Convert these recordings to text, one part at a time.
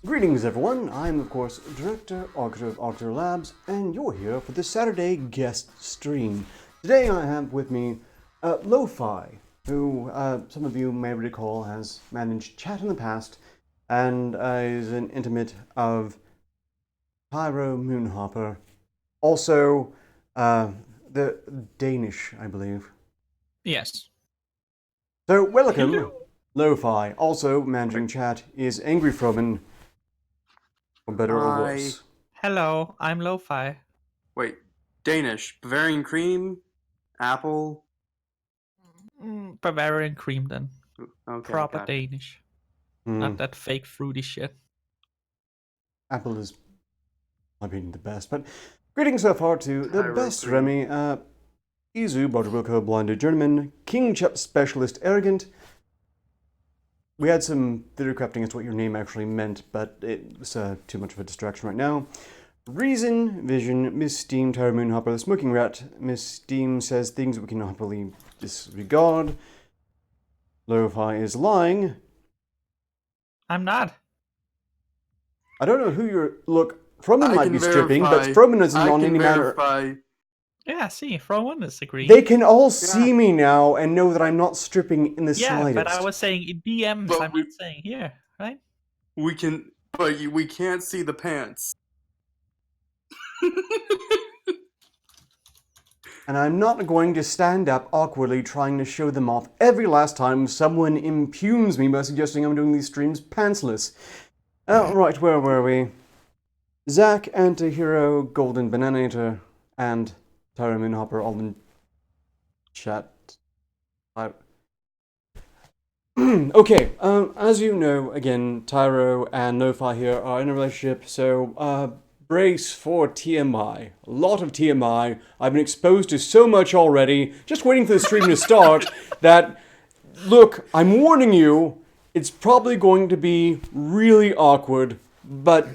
Greetings, everyone. I'm, of course, Director Arketer of Arketer Labs, and you're here for this Saturday guest stream. Today I have with me Lo-Fi, who some of you may recall has managed chat in the past, and is an intimate of Pyro Moonhopper. Also, the Danish, I believe. Yes. So, welcome, Hello. Lo-Fi. Also managing chat is Angry Froman, for better or worse. Hello, I'm Lo-Fi. Wait, Danish, Bavarian cream, apple. Bavarian cream then. Okay, Proper got it. Danish. Not that fake fruity shit. Apple is, I mean, the best. But greetings so far to the Pyro best cream. Remy, Izu, Butterwilko, Blinded Journeyman, King Chup Specialist, Arrogant. We had some theory crafting as to what your name actually meant, but it's too much of a distraction right now. Reason, Vision, Miss Steam, Tyra Moonhopper, the Smoking Rat. Miss Steam says things we can happily disregard. Lo-Fi is lying. I'm not. I don't know who you're. Look, Froman I might can be stripping, but verify. Froman isn't I on can any matter. verify. Yeah, see, Frowan is agreeing. They can all see me now and know that I'm not stripping in the yeah, slightest. but I was saying in DMs, But I'm we- not saying here, right? We can, but we can't see the pants. And I'm not going to stand up awkwardly trying to show them off every last time someone impugns me by suggesting I'm doing these streams pantsless. Right, where were we? Zach, Antihero, Golden Bananator, and Tyra Moonhopper all in chat. Okay, as you know, again, Tyro and Lo-Fi here are in a relationship, so brace for TMI. A lot of TMI. I've been exposed to so much already, just waiting for the stream to start, that, look, I'm warning you, it's probably going to be really awkward, but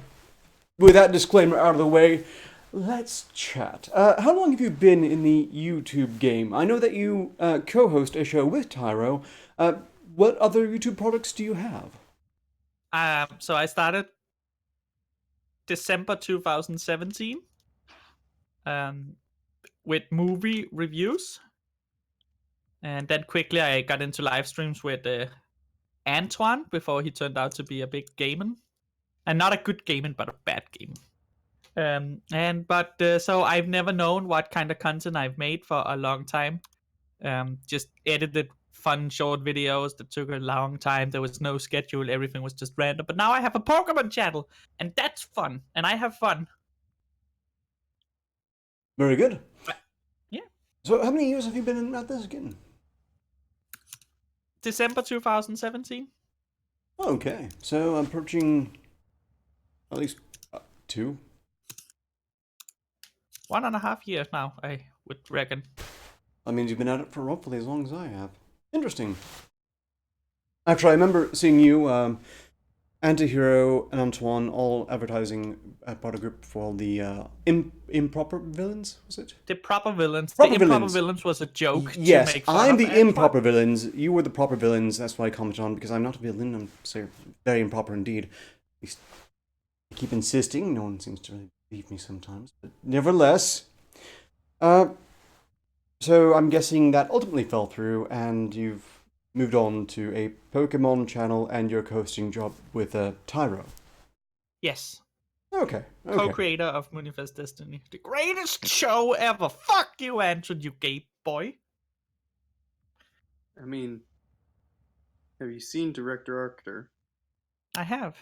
with that disclaimer out of the way, let's chat. How long have you been in the YouTube game? I know that you co-host a show with Tyro. What other YouTube products do you have? So I started December 2017 with movie reviews. And then quickly I got into live streams with Antoine before he turned out to be a big gamer. And not a good gamer, but a bad gamer. So I've never known what kind of content I've made for a long time. Just edited fun short videos that took a long time. There was no schedule. Everything was just random. But now I have a Pokemon channel, and that's fun. And I have fun. Very good. Yeah. So how many years have you been at this again? December 2017. Okay, so I'm approaching at least 2. 1.5 years now, I would reckon. That means you've been at it for roughly as long as I have. Interesting. Actually, I remember seeing you, Antihero, and Antoine all advertising at part of a group for the improper villains, was it? The proper villains. Proper the improper villains. villains was a joke. Yes, to make fun I'm of the Antoine. improper villains. You were the proper villains. That's what I comment on, because I'm not a villain. I'm so very improper indeed. At least I keep insisting. No one seems to really believe me sometimes. But nevertheless, so I'm guessing that ultimately fell through, and you've moved on to a Pokemon channel and your co-hosting job with Tyro. Yes. Okay. Co-creator of Manifest Destiny. The greatest show ever. Fuck you, Andrew, you gay boy. I mean, have you seen Director Arketer? I have.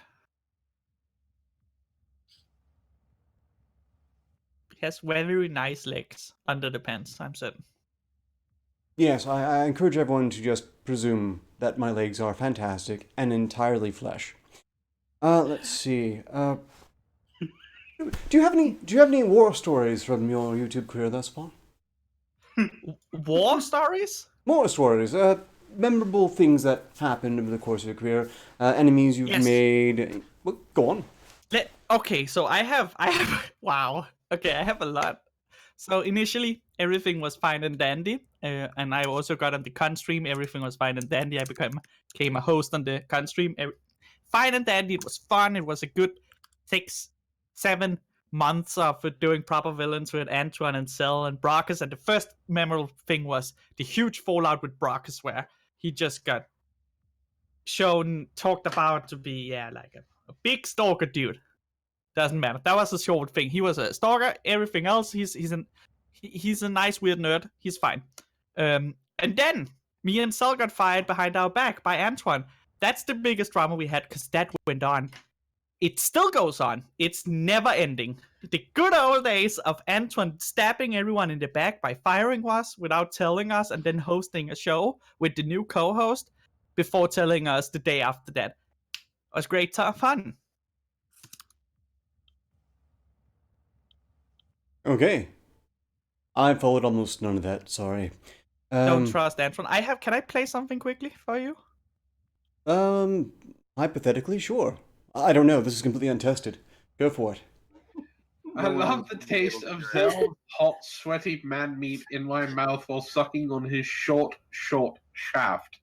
He has very nice legs under the pants, I'm certain. Yes, I encourage everyone to just presume that my legs are fantastic and entirely flesh. Let's see. Do you have any war stories from your YouTube career thus far? War stories? More stories. Memorable things that happened over the course of your career. Enemies you've Yes. made. Well, go on. Okay, so I have wow. Okay, I have a lot. So initially, everything was fine and dandy, and I also got on the con stream. Everything was fine and dandy. I became a host on the con stream. fine and dandy. It was fun. It was a good 6-7 months of doing proper villains with Antoine and Cell and Brockus. And the first memorable thing was the huge fallout with Brockus, where he just got talked about to be like a big stalker dude. Doesn't matter. That was a short thing. He was a stalker. Everything else, he's a nice weird nerd. He's fine. And then me and Cell got fired behind our back by Antoine. That's the biggest drama we had because that went on. It still goes on. It's never ending. The good old days of Antoine stabbing everyone in the back by firing us without telling us, and then hosting a show with the new co-host before telling us the day after that. It was great fun. Okay. I followed almost none of that, sorry. Don't trust Antoine. Can I play something quickly for you? Hypothetically, sure. I don't know, this is completely untested. Go for it. I love the taste of Zell's hot, sweaty man meat in my mouth while sucking on his short shaft.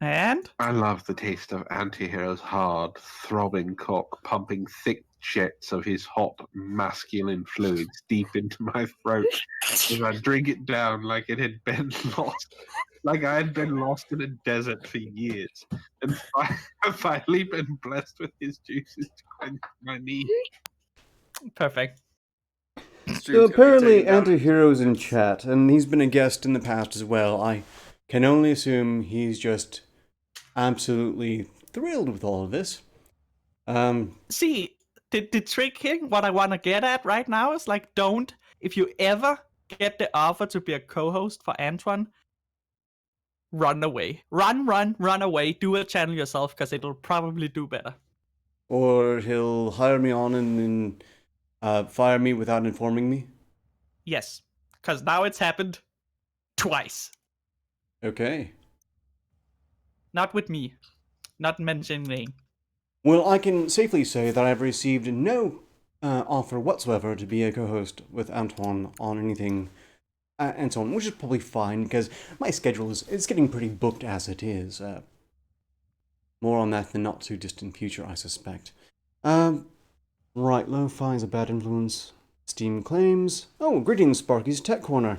And? I love the taste of Antihero's hard, throbbing cock pumping thick jets of his hot, masculine fluids deep into my throat as I drink it down like it had been lost. Like I had been lost in a desert for years, and I've finally been blessed with his juices to quench my need. Perfect. So apparently Antihero's in chat, and he's been a guest in the past as well. I can only assume he's just absolutely thrilled with all of this. See, the trick here, what I want to get at right now is like, if you ever get the offer to be a co-host for Antoine, run away. Run away. Do a channel yourself because it'll probably do better. Or he'll hire me on and fire me without informing me? Yes, because now it's happened twice. Okay. Not with me. Not mentioning name. Well, I can safely say that I've received no offer whatsoever to be a co-host with Antoine on anything and so on, which is probably fine because my schedule is getting pretty booked as it is. More on that in the not too distant future, I suspect. Right, lo-fi is a bad influence. Steam claims. Oh, greetings, Sparky's Tech Corner.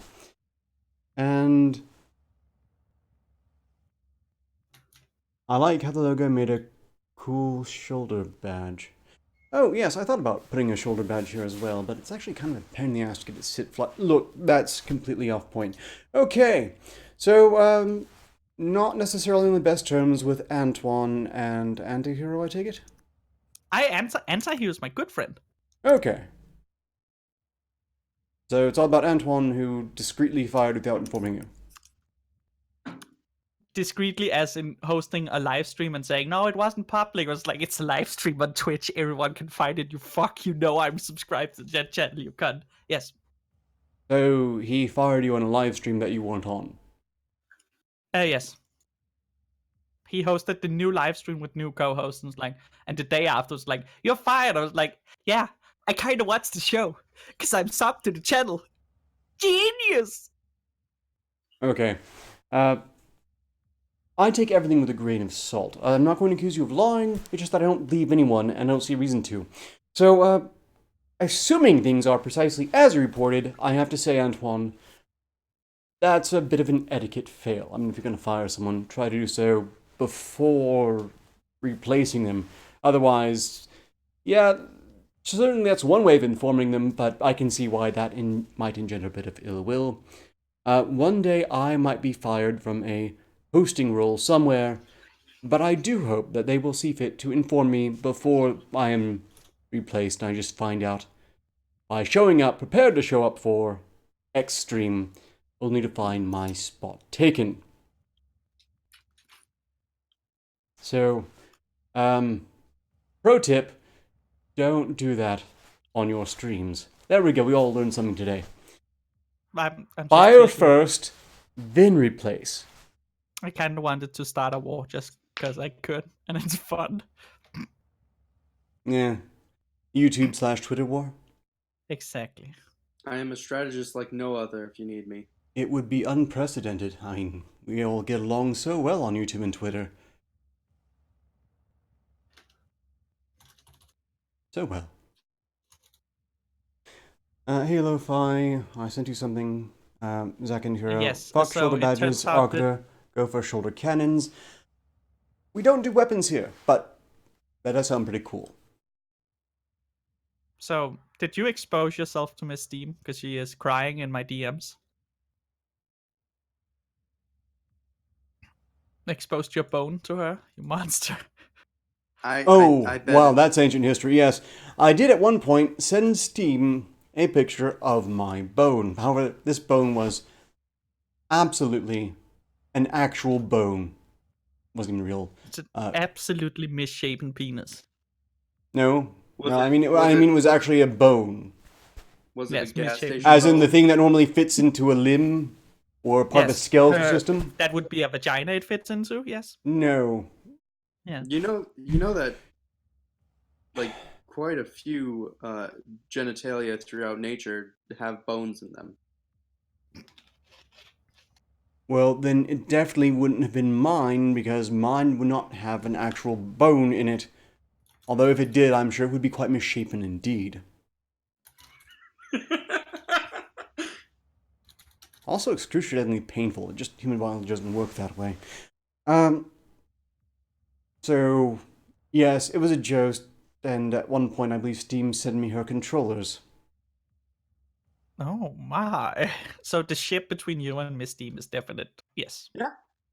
And I like how the logo made a cool shoulder badge. Oh, yes, I thought about putting a shoulder badge here as well, but it's actually kind of a pain in the ass to get it sit flat. Look, that's completely off point. Okay, so, not necessarily in the best terms with Antoine and Antihero, I take it? Antihero's my good friend. Okay. So it's all about Antoine, who discreetly fired without informing you. Discreetly, as in hosting a live stream and saying, no, it wasn't public. It was like, it's a live stream on Twitch. Everyone can find it. You know I'm subscribed to that channel, you cunt. Yes. So he fired you on a live stream that you weren't on? Yes. He hosted the new live stream with new co-hosts and the day after was like, you're fired. I was like, yeah, I kind of watched the show because I'm subbed to the channel. Genius. Okay. I take everything with a grain of salt. I'm not going to accuse you of lying, it's just that I don't believe anyone, and I don't see a reason to. So, assuming things are precisely as reported, I have to say, Antoine, that's a bit of an etiquette fail. I mean, if you're going to fire someone, try to do so before replacing them. Otherwise, yeah, certainly that's one way of informing them, but I can see why that might engender a bit of ill will. One day I might be fired from a hosting role somewhere, but I do hope that they will see fit to inform me before I am replaced and I just find out by showing up, prepared to show up for X stream, only to find my spot taken. So, pro tip, don't do that on your streams. There we go, we all learned something today. I'm Fire first, then replace. I kind of wanted to start a war just because I could, and it's fun. Yeah. YouTube/Twitter war? Exactly. I am a strategist like no other if you need me. It would be unprecedented. I mean, we all get along so well on YouTube and Twitter. So well. Hey, Lo-Fi, I sent you something. Zack and Hero. Yes, Fuck so shoulder it badges, turns out that- Arketer, go for shoulder cannons. We don't do weapons here, but that does sound pretty cool. So, did you expose yourself to Miss Steam? Because she is crying in my DMs. Exposed your bone to her, you monster. I Oh, bet wow, it. that's ancient history, yes. I did at one point send Steam a picture of my bone. However, this bone was absolutely an actual bone. Wasn't even real. It's an Uh, absolutely misshapen penis. No, Was no, it- I mean, was it was actually a bone. Was it Yes, a gas misshapen. station? As in the bone? thing that normally fits into a limb or part of a Yes, skeletal system? That would be a vagina it fits into, yes. No. Yeah. You know that, like, quite a few genitalia throughout nature have bones in them. Well, then it definitely wouldn't have been mine because mine would not have an actual bone in it. Although if it did, I'm sure it would be quite misshapen indeed. Also excruciatingly painful. Just human biology doesn't work that way. So, yes, it was a joke, and at one point I believe Steam sent me her controllers. Oh my. So the ship between you and Miss Steam is definite. Yes.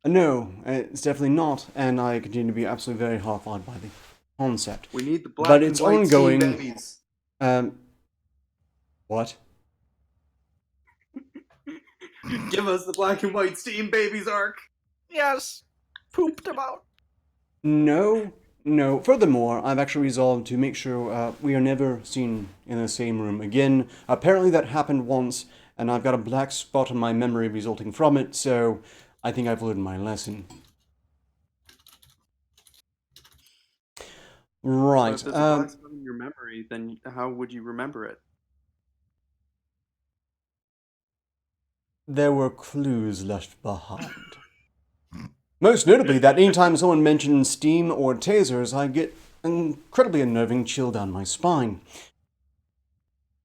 No, it's definitely not, and I continue to be absolutely very horrified by the concept. We need the black But and it's white ongoing. steam babies. What? Give us the black and white steam babies, Ark. Yes. Pooped about. No. Furthermore, I've actually resolved to make sure we are never seen in the same room again. Apparently that happened once, and I've got a black spot in my memory resulting from it, so I think I've learned my lesson. But Right. if there's a black spot in your memory, then how would you remember it? There were clues left behind. Most notably, that anytime someone mentions Steam or tasers, I get an incredibly unnerving chill down my spine.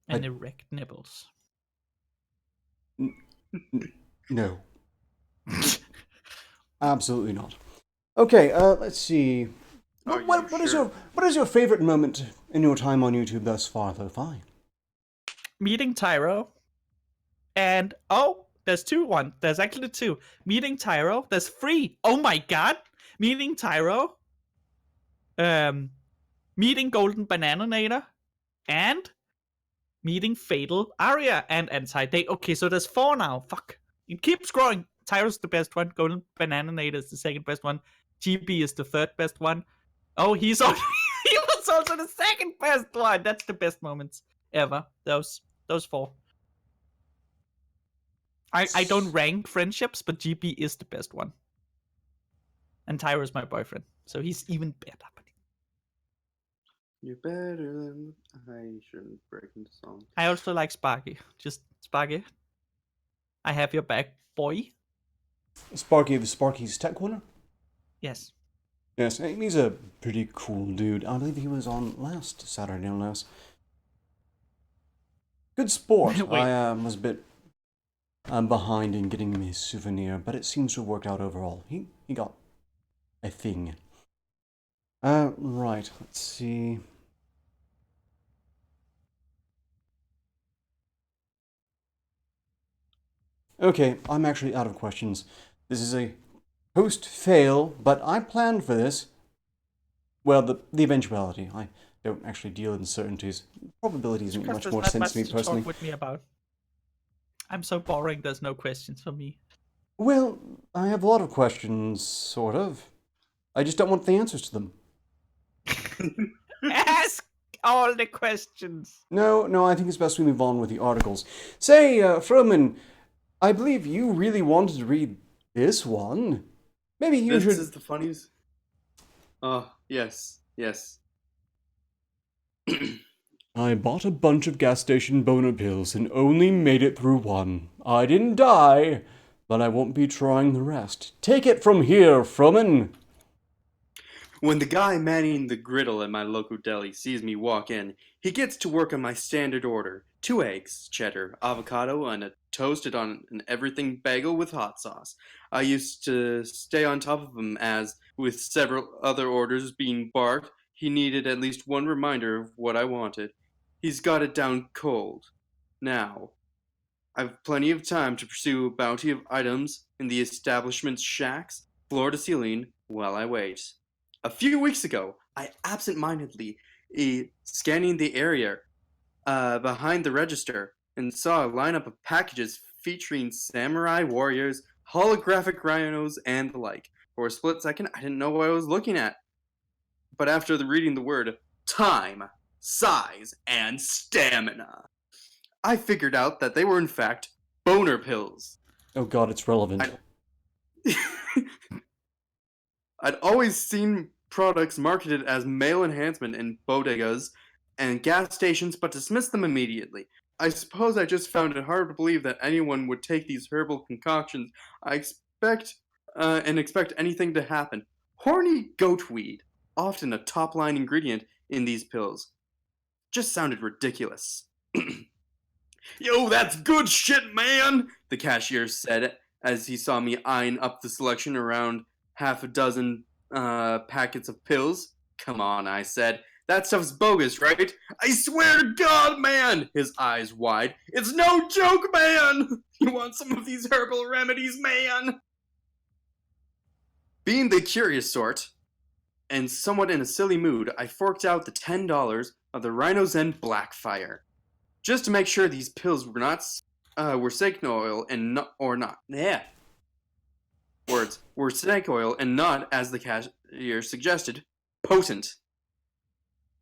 And erect nipples. No. Absolutely not. Okay, let's see. Are What you is sure? your favorite moment in your time on YouTube thus far, Lo-Fi? Meeting Tyro. And there's one. There's actually two. Meeting Tyro. There's three. Oh my god. Meeting Tyro. Meeting Golden Bananator. And meeting Fatal Aria and Anti-Day. Okay, so there's four now. Fuck. It keeps growing. Tyro's the best one. Golden Bananator is the second best one. GB is the third best one. Oh, he was also the second best one. That's the best moments ever. Those four. I don't rank friendships, but GB is the best one. And Tyro is my boyfriend, so he's even better. You're better than I shouldn't break into song. I also like Sparky. Just Sparky. I have your back, boy. Sparky of Sparky's Tech Corner? Yes. Yes, he's a pretty cool dude. I believe he was on last Saturday, no less. Good sport. Wait. I was a bit behind in getting him his souvenir, but it seems to have worked out overall. He got a thing. Right, let's see. Okay, I'm actually out of questions. This is a post-fail, but I planned for this. Well, the eventuality. I don't actually deal in certainties. Probabilities make Because much there's more not sense much to me to personally. talk with me about. I'm so boring. There's no questions for me. Well, I have a lot of questions, sort of. I just don't want the answers to them. Ask all the questions. No, I think it's best we move on with the articles. Say, Froman, I believe you really wanted to read this one. Maybe you This should... is the funniest. Yes. I bought a bunch of gas station boner pills and only made it through one. I didn't die, but I won't be trying the rest. Take it from here, Froman. When the guy manning the griddle at my local deli sees me walk in, he gets to work on my standard order: 2 eggs, cheddar, avocado, and a toasted on an everything bagel with hot sauce. I used to stay on top of him as, with several other orders being barked, he needed at least one reminder of what I wanted. He's got it down cold. Now, I've plenty of time to pursue a bounty of items in the establishment's shacks, floor to ceiling, while I wait. A few weeks ago, I absent-mindedly scanning the area behind the register and saw a lineup of packages featuring samurai warriors, holographic rhinos, and the like. For a split second, I didn't know what I was looking at. But after reading the word time, size, and stamina, I figured out that they were in fact boner pills. Oh god, it's relevant. I'd always seen products marketed as male enhancement in bodegas and gas stations, but dismissed them immediately. I suppose I just found it hard to believe that anyone would take these herbal concoctions. I expect anything to happen. Horny goatweed, often a top-line ingredient in these pills, just sounded ridiculous. Yo, that's good shit, man, the cashier said as he saw me eyeing up the selection around half a dozen packets of pills. Come on, I said. That stuff's bogus, right? I swear to God, man! His eyes wide. It's no joke, man! You want some of these herbal remedies, man? Being the curious sort, and somewhat in a silly mood, I forked out the $10 of the Rhino's End Blackfire, just to make sure these pills were not were snake oil and not, or not. Yeah. Words were snake oil and not, as the cashier suggested, potent.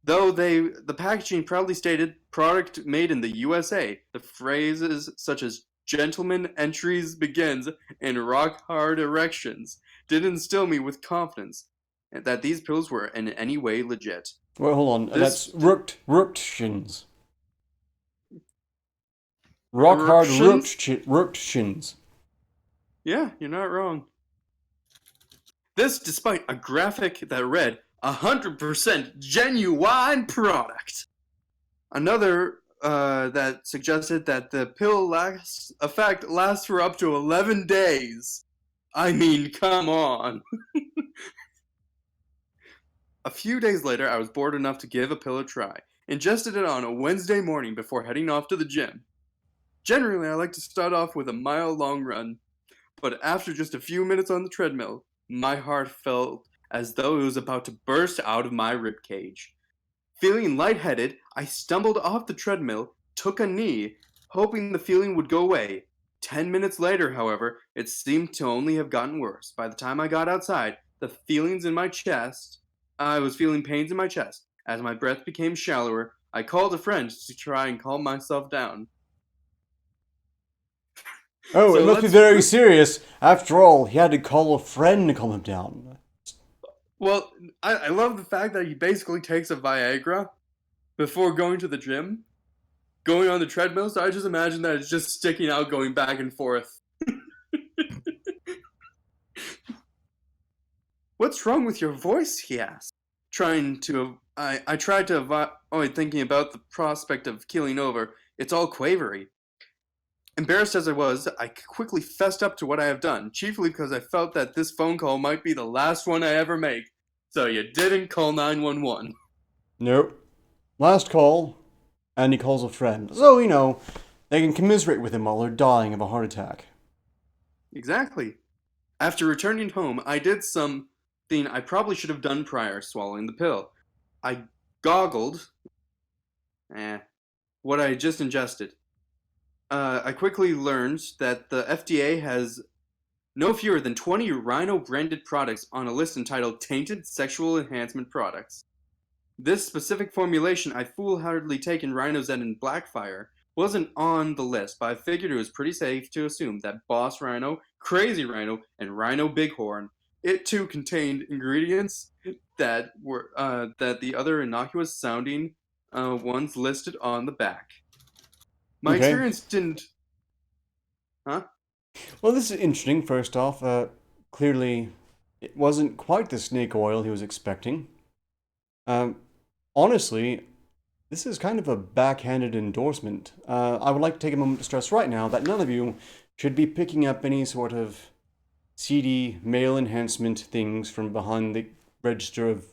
Though the packaging proudly stated product made in the USA, the phrases such as "gentleman entries begins" and "rock hard erections" did instill me with confidence that these pills were in any way legit. Wait, hold on. That's Ruptshins. Rock hard Ruptshins. Yeah, you're not wrong. This despite a graphic that read 100% genuine product. Another that suggested that the pill effect lasts for up to 11 days. I mean, come on. A few days later, I was bored enough to give a pill a try. Ingested it on a Wednesday morning before heading off to the gym. Generally, I like to start off with a mile-long run, but after just a few minutes on the treadmill, my heart felt as though it was about to burst out of my ribcage. Feeling lightheaded, I stumbled off the treadmill, took a knee, hoping the feeling would go away. 10 minutes later, however, it seemed to only have gotten worse. By the time I got outside, I was feeling pains in my chest. As my breath became shallower, I called a friend to try and calm myself down. Oh, it must be very serious. After all, he had to call a friend to calm him down. Well, I love the fact that he basically takes a Viagra before going to the gym, going on the treadmill, so I just imagine that it's just sticking out, going back and forth. What's wrong with your voice, he asked. I tried to avoid thinking about the prospect of keeling over. It's all quavery. Embarrassed as I was, I quickly fessed up to what I have done, chiefly because I felt that this phone call might be the last one I ever make. So you didn't call 911. Nope. Last call, and he calls a friend. So, they can commiserate with him while they're dying of a heart attack. Exactly. After returning home, I did something I probably should have done prior swallowing the pill. I goggled what I had just ingested. I quickly learned that the FDA has no fewer than 20 Rhino-branded products on a list entitled Tainted Sexual Enhancement Products. This specific formulation I foolhardily taken Rhino's End and Blackfire wasn't on the list, but I figured it was pretty safe to assume that Boss Rhino, Crazy Rhino, and Rhino Bighorn, it too contained ingredients that were that the other innocuous-sounding ones listed on the back. My experience didn't... Huh? Well, this is interesting, first off. Clearly, It wasn't quite the snake oil he was expecting. Honestly, this is kind of a backhanded endorsement. I would like to take a moment to stress right now that none of you should be picking up any sort of seedy male enhancement things from behind the register of,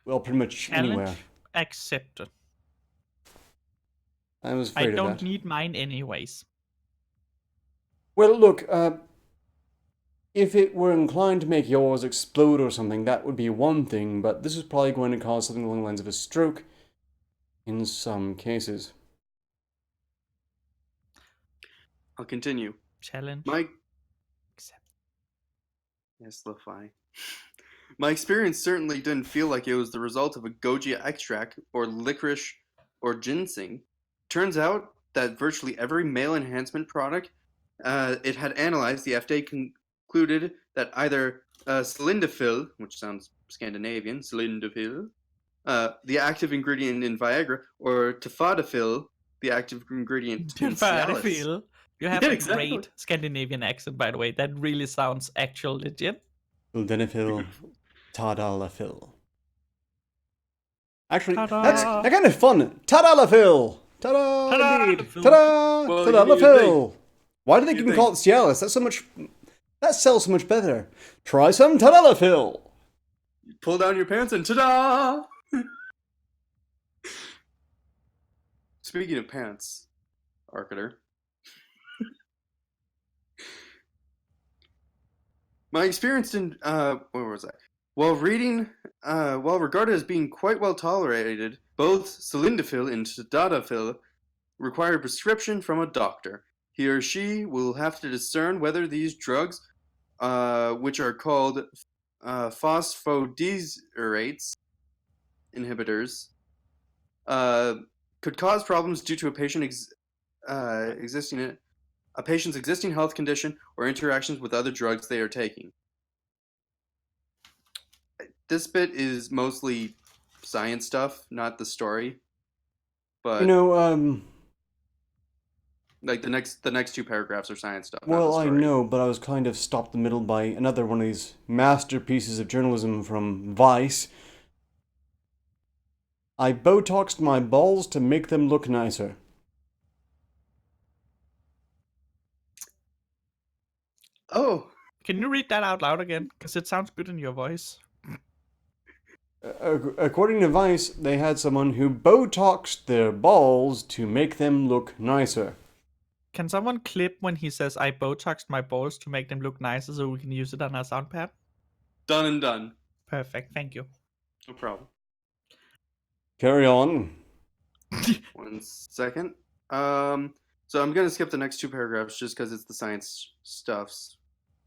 well, pretty much anywhere. Challenge accepted. I was I afraid of don't that. need mine anyways. Well, look, if it were inclined to make yours explode or something, that would be one thing, but this is probably going to cause something along the lines of a stroke in some cases. I'll continue. Challenge My accepted. Yes, Lo-Fi. My experience certainly didn't feel like it was the result of a goji extract or licorice or ginseng. Turns out that virtually every male enhancement product it had analyzed, the FDA concluded that either sildenafil, which sounds Scandinavian, sildenafil, the active ingredient in Viagra, or tafadafil, the active ingredient in Cialis. Feel. You have Yeah, a exactly. great Scandinavian accent, by the way. That really sounds actual legit. Sildenafil, tadalafil. Actually, Ta-da! that's kind of fun. Tadalafil! Ta-da, Ta-da, indeed! Phil. Ta-da! Well, you need to Tadalafil! Why do they You even think. call it Cialis? That's so much... That sells so much better. Try some Tadalafil! Pull down your pants and ta-da! Speaking of pants, Arketer. My experience in where was I? While regarded as being quite well tolerated, both sildenafil and tadalafil require a prescription from a doctor. He or she will have to discern whether these drugs, which are called phosphodiesterase inhibitors, could cause problems due to a patient's existing health condition or interactions with other drugs they are taking. This bit is mostly science stuff, not the story. But You know, like the next two paragraphs are science stuff. not well, the I story. know, but I was kind of stopped in the middle by another one of these masterpieces of journalism from Vice. I Botoxed my balls to make them look nicer. Oh, Can you read that out loud again? Because it sounds good in your voice. According to Vice, they had someone who Botoxed their balls to make them look nicer. Can someone clip when he says, I Botoxed my balls to make them look nicer so we can use it on our sound pad? done and done. Perfect, thank you. No problem. Carry on. 1 second. So I'm gonna skip the next two paragraphs just because it's the science stuffs.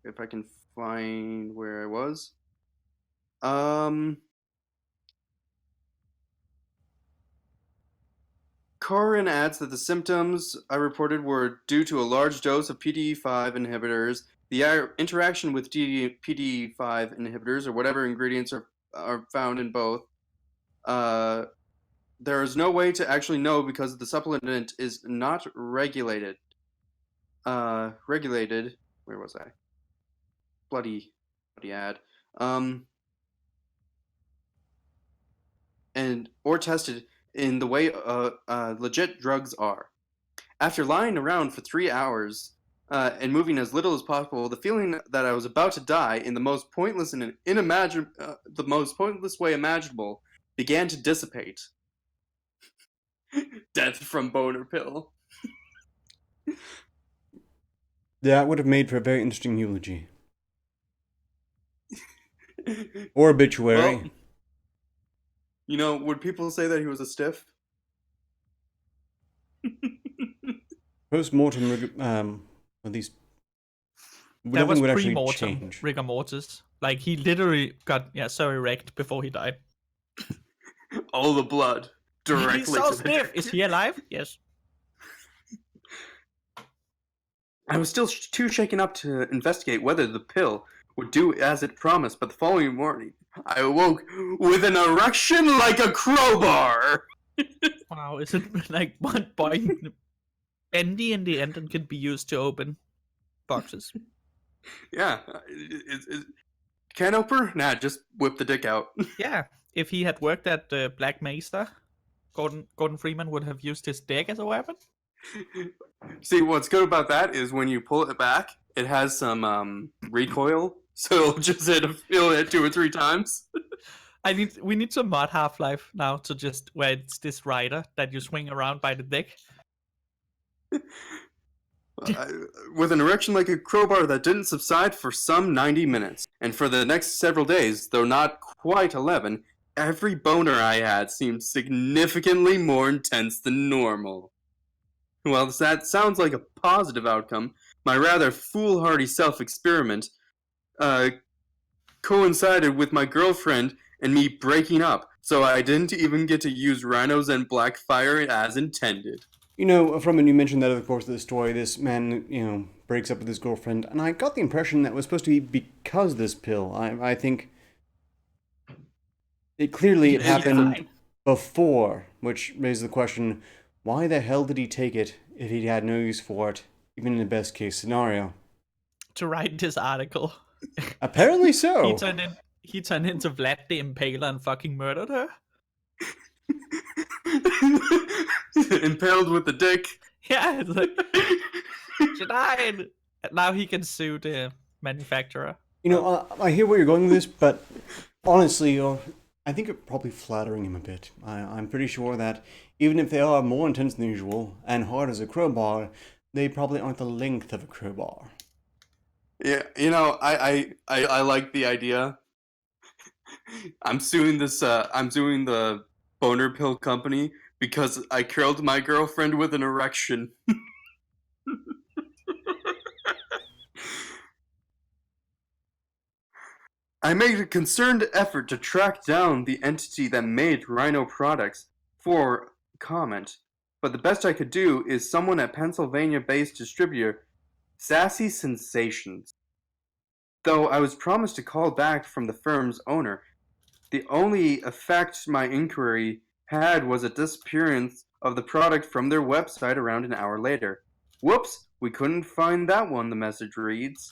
If I can find where I was. Corin adds that the symptoms I reported were due to a large dose of PDE5 inhibitors. The interaction with PDE5 inhibitors, or whatever ingredients are found in both, there is no way to actually know because the supplement is not regulated. Regulated. Where was I? Bloody ad. And or tested in the way legit drugs are. After lying around for 3 hours and moving as little as possible, the feeling that I was about to die in the most pointless and the most pointless way imaginable began to dissipate. Death from boner pill. That would have made for a very interesting eulogy. Or obituary. Well, you know, would people say that he was a stiff? Post-mortem, at least... That was nothing would actually pre-mortem change. rigor mortis. Like, he literally got, wrecked before he died. All the blood directly He's so to the stiff! Is he alive? Yes. I was still too shaken up to investigate whether the pill would do as it promised, but the following morning, I awoke with an erection like a crowbar. Wow, is it like one point bendy in the end and can be used to open boxes? Yeah. Can opener? Nah, just whip the dick out. Yeah, if he had worked at Black Mesa, Gordon Freeman would have used his dick as a weapon. See, what's good about that is when you pull it back, it has some recoil, so it'll hit 2 or 3 times. We need some mod Half-Life now to just where it's this rider that you swing around by the dick. With an erection like a crowbar that didn't subside for some 90 minutes. And for the next several days, though not quite 11, every boner I had seemed significantly more intense than normal. Well, that sounds like a positive outcome. My rather foolhardy self-experiment coincided with my girlfriend and me breaking up, so I didn't even get to use Rhinos and Blackfire as intended. You know, from when you mentioned that over the course of the story, this man, breaks up with his girlfriend, and I got the impression that it was supposed to be because of this pill. I think it clearly it happened before, which raises the question, why the hell did he take it if he had no use for it, even in the best case scenario? To write this article. Apparently so. He turned into Vlad the Impaler and fucking murdered her. Impaled with the dick. Yeah, it's like she died. And now he can sue the manufacturer. I hear where you're going with this, but honestly, I think you're probably flattering him a bit. I'm pretty sure that even if they are more intense than usual and hard as a crowbar, they probably aren't the length of a crowbar. Yeah, I like the idea. I'm suing the boner pill company because I killed my girlfriend with an erection. I made a concerted effort to track down the entity that made Rhino products for comment, but the best I could do is someone at Pennsylvania-based distributor Sassy Sensations. Though I was promised a call back from the firm's owner, the only effect my inquiry had was a disappearance of the product from their website around an hour later. Whoops, we couldn't find that one, the message reads.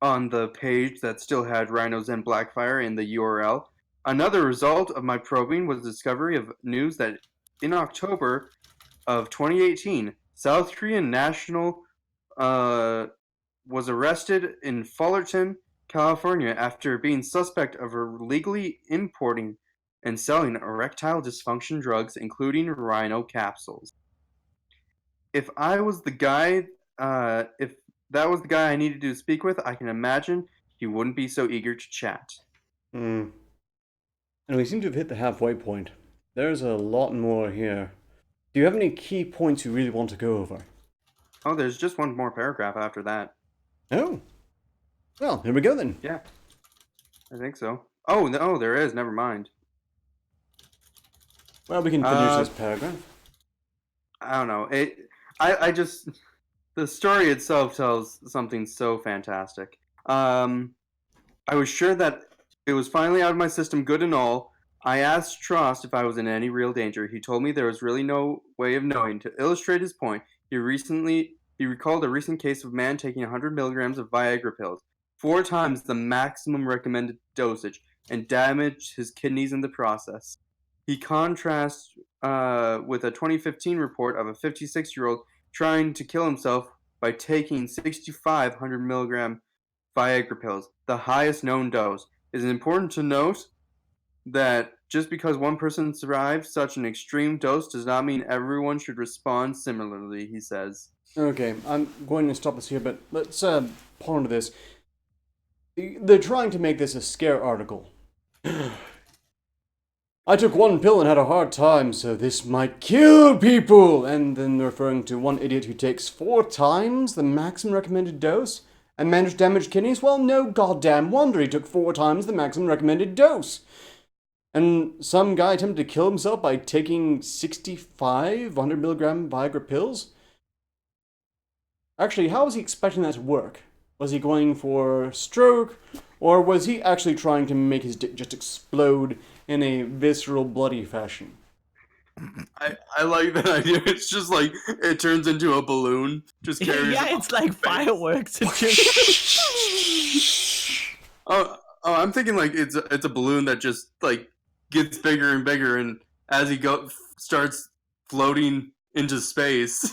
On the page that still had Rhinos and Blackfire in the URL. Another result of my probing was the discovery of news that in October of 2018, South Korean national was arrested in Fullerton, California after being suspect of illegally importing and selling erectile dysfunction drugs, including Rhino capsules. If that was the guy I needed to speak with, I can imagine he wouldn't be so eager to chat. And we seem to have hit the halfway point. There's a lot more here. Do you have any key points you really want to go over? Oh, there's just one more paragraph after that. Oh. Well, here we go then. Yeah. I think so. Oh, no, there is. Never mind. Well, we can finish this paragraph. I don't know. The story itself tells something so fantastic. I was sure that it was finally out of my system, good and all. I asked Trost if I was in any real danger. He told me there was really no way of knowing. To illustrate his point, he recalled a recent case of a man taking 100 milligrams of Viagra pills, 4 times the maximum recommended dosage, and damaged his kidneys in the process. He contrasts with a 2015 report of a 56-year-old trying to kill himself by taking 6,500 milligram Viagra pills, the highest known dose. It is important to note that just because one person survives such an extreme dose does not mean everyone should respond similarly, he says. Okay, I'm going to stop us here, but let's ponder this. They're trying to make this a scare article. I took 1 pill and had a hard time, so this might kill people! And then referring to one idiot who takes 4 times the maximum recommended dose and managed to damage kidneys? Well, no goddamn wonder he took 4 times the maximum recommended dose. And some guy attempted to kill himself by taking 100 milligram Viagra pills? Actually, how was he expecting that to work? Was he going for stroke, or was he actually trying to make his dick just explode in a visceral, bloody fashion? I like that idea. It's just it turns into a balloon. Just carries. Yeah, it's like fireworks. It's just Oh, I'm thinking like it's a balloon that just like gets bigger and bigger, and as he starts floating into space.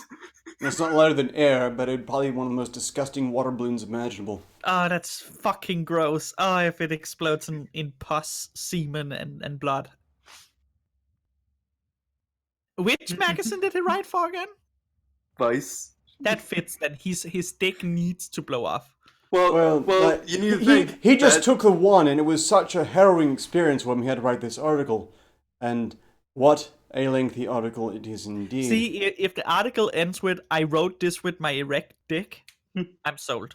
It's not lighter than air, but it'd probably be one of the most disgusting water balloons imaginable. Oh, that's fucking gross. Oh, if it explodes in pus, semen, and blood. Which magazine did he write for again? Vice. That fits. Then his dick needs to blow off. Well, you need to think he just that- took the one, and it was such a harrowing experience when he had to write this article. And what a lengthy article it is indeed. See, if the article ends with "I wrote this with my erect dick," I'm sold.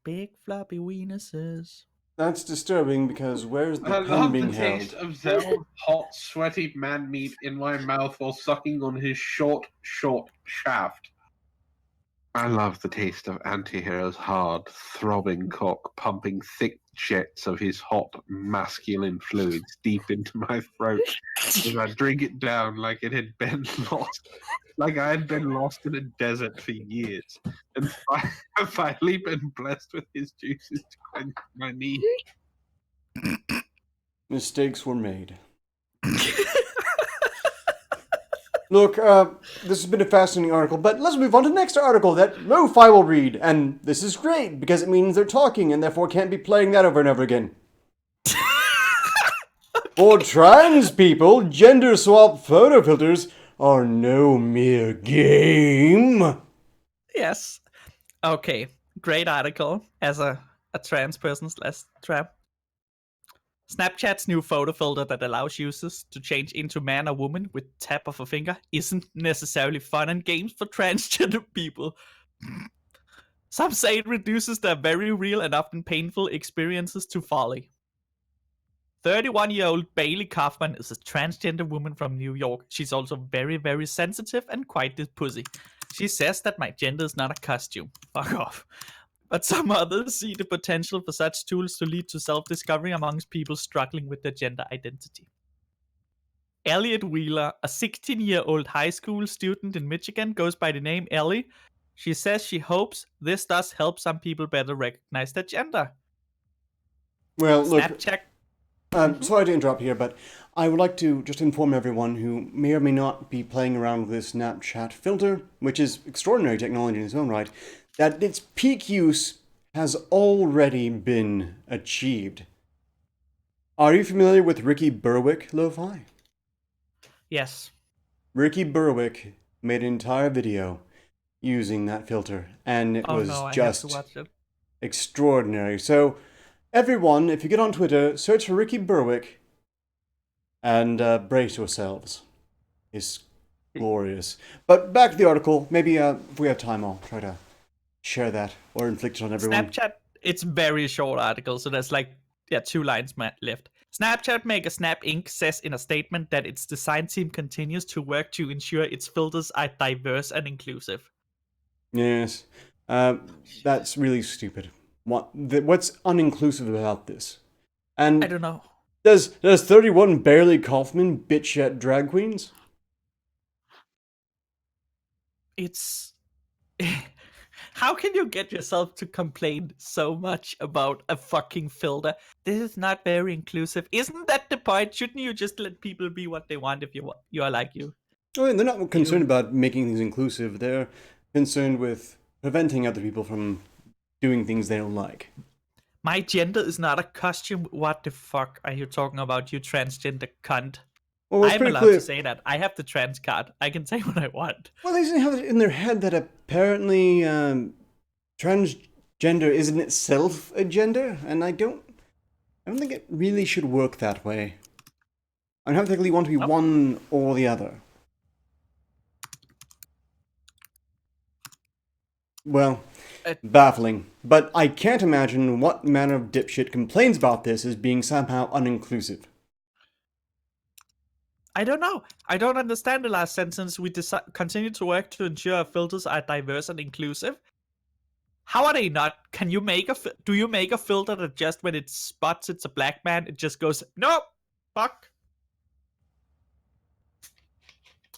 Big floppy weenuses. That's disturbing because where's the I pen love the being held? taste of Zell's hot, sweaty man meat in my mouth while sucking on his short shaft. I love the taste of Antihero's hard, throbbing cock pumping thick jets of his hot, masculine fluids deep into my throat as I drink it down like it had been lost, like I had been lost in a desert for years, and finally been blessed with his juices to quench my need. Mistakes were made. Look, this has been a fascinating article, but let's move on to the next article that Lo-Fi will read. And this is great because it means they're talking and therefore can't be playing that over and over again. For trans people, gender swap photo filters are no mere game. Yes. Okay. Great article as a trans person / tramp. Snapchat's new photo filter that allows users to change into man or woman with tap of a finger isn't necessarily fun and games for transgender people. Some say it reduces their very real and often painful experiences to folly. 31-year-old Bailey Kaufman is a transgender woman from New York. She's also very, very sensitive and quite this pussy. She says that my gender is not a costume. Fuck off. But some others see the potential for such tools to lead to self-discovery amongst people struggling with their gender identity. Elliot Wheeler, a 16-year-old high school student in Michigan, goes by the name Ellie. She says she hopes this does help some people better recognize their gender. Well, look, Snapchat. sorry to interrupt here, but I would like to just inform everyone who may or may not be playing around with this Snapchat filter, which is extraordinary technology in its own right, that its peak use has already been achieved. Are you familiar with Ricky Berwick, Lo-Fi? Yes. Ricky Berwick made an entire video using that filter, and it was I just have to watch it. extraordinary. So, everyone, if you get on Twitter, search for Ricky Berwick and brace yourselves. It's glorious. But back to the article. Maybe if we have time, I'll try to share that or inflict it on everyone. Snapchat, it's very short article, so there's like 2 lines left. Snapchat maker Snap Inc. says in a statement that its design team continues to work to ensure its filters are diverse and inclusive. Yes. That's really stupid. What's uninclusive about this? And I don't know. Does 31 Barely Kaufman bitch at drag queens? It's... How can you get yourself to complain so much about a fucking filter? This is not very inclusive. Isn't that the point? Shouldn't you just let people be what they want if you are like you? Oh, and they're not concerned about making things inclusive. They're concerned with preventing other people from doing things they don't like. My gender is not a costume. What the fuck are you talking about, you transgender cunt? Well, it's I'm pretty allowed clear. to say that. I have the trans card. I can say what I want. Well, they have it in their head that apparently transgender is in itself a gender, and I don't think it really should work that way. I don't think you want to be one or the other. Well, baffling. But I can't imagine what manner of dipshit complains about this as being somehow uninclusive. I don't know. I don't understand the last sentence. We continue to work to ensure our filters are diverse and inclusive. How are they not? Can you make do you make a filter that just when it spots it's a black man, it just goes, nope, fuck?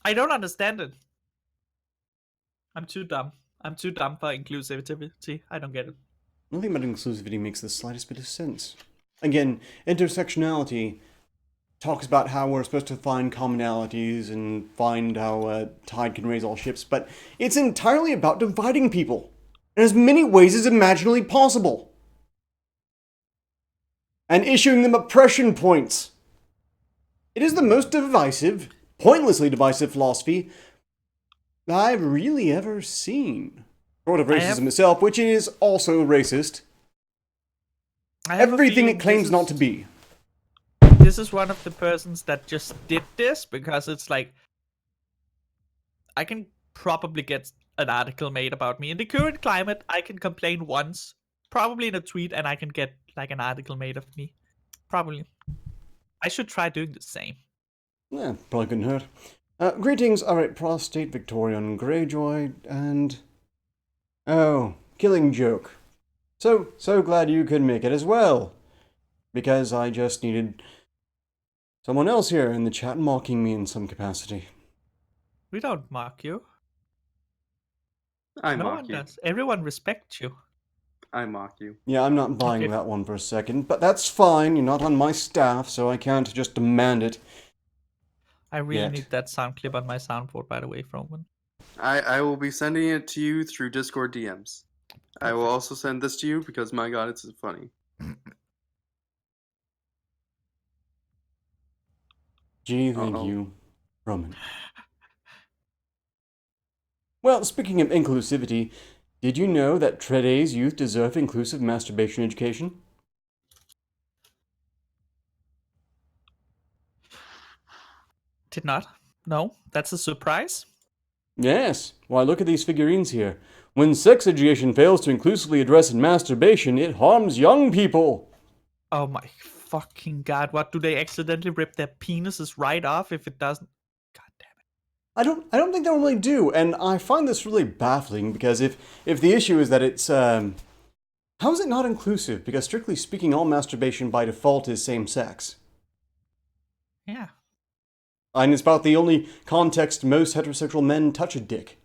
I don't understand it. I'm too dumb. I'm too dumb for inclusivity. I don't get it. Nothing about inclusivity makes the slightest bit of sense. Again, intersectionality talks about how we're supposed to find commonalities and find how tide can raise all ships, but it's entirely about dividing people in as many ways as imaginably possible. And issuing them oppression points. It is the most divisive, pointlessly divisive philosophy that I've really ever seen. Short of racism itself, which is also racist. Everything it claims not to be. This is one of the persons that just did this because it's like, I can probably get an article made about me. In the current climate, I can complain once, probably in a tweet, and I can get like an article made of me. Probably. I should try doing the same. Yeah, probably couldn't hurt. Greetings, alright, Prostate, Victorian Greyjoy, and... Oh, Killing Joke. So glad you could make it as well. Because I just needed someone else here in the chat mocking me in some capacity. We don't mock you. I No mock one you. does. Everyone respects you. I mock you. Yeah, I'm not buying Okay. that one for a second, but that's fine. You're not on my staff, so I can't just demand it. I really Yet. need that sound clip on my soundboard, by the way, Froman. I will be sending it to you through Discord DMs. I will Perfect. also send this to you because, my god, it's funny. Gee, thank Uh-oh. you, Roman. Well, speaking of inclusivity, did you know that today's youth deserve inclusive masturbation education? Did not. No, that's a surprise. Yes. Why, look at these figurines here. When sex education fails to inclusively address masturbation, it harms young people. Oh my fucking god! What, do they accidentally rip their penises right off if it doesn't? God damn it! I don't think they really do, and I find this really baffling because if the issue is that it's how is it not inclusive? Because strictly speaking, all masturbation by default is same sex. Yeah. And it's about the only context most heterosexual men touch a dick.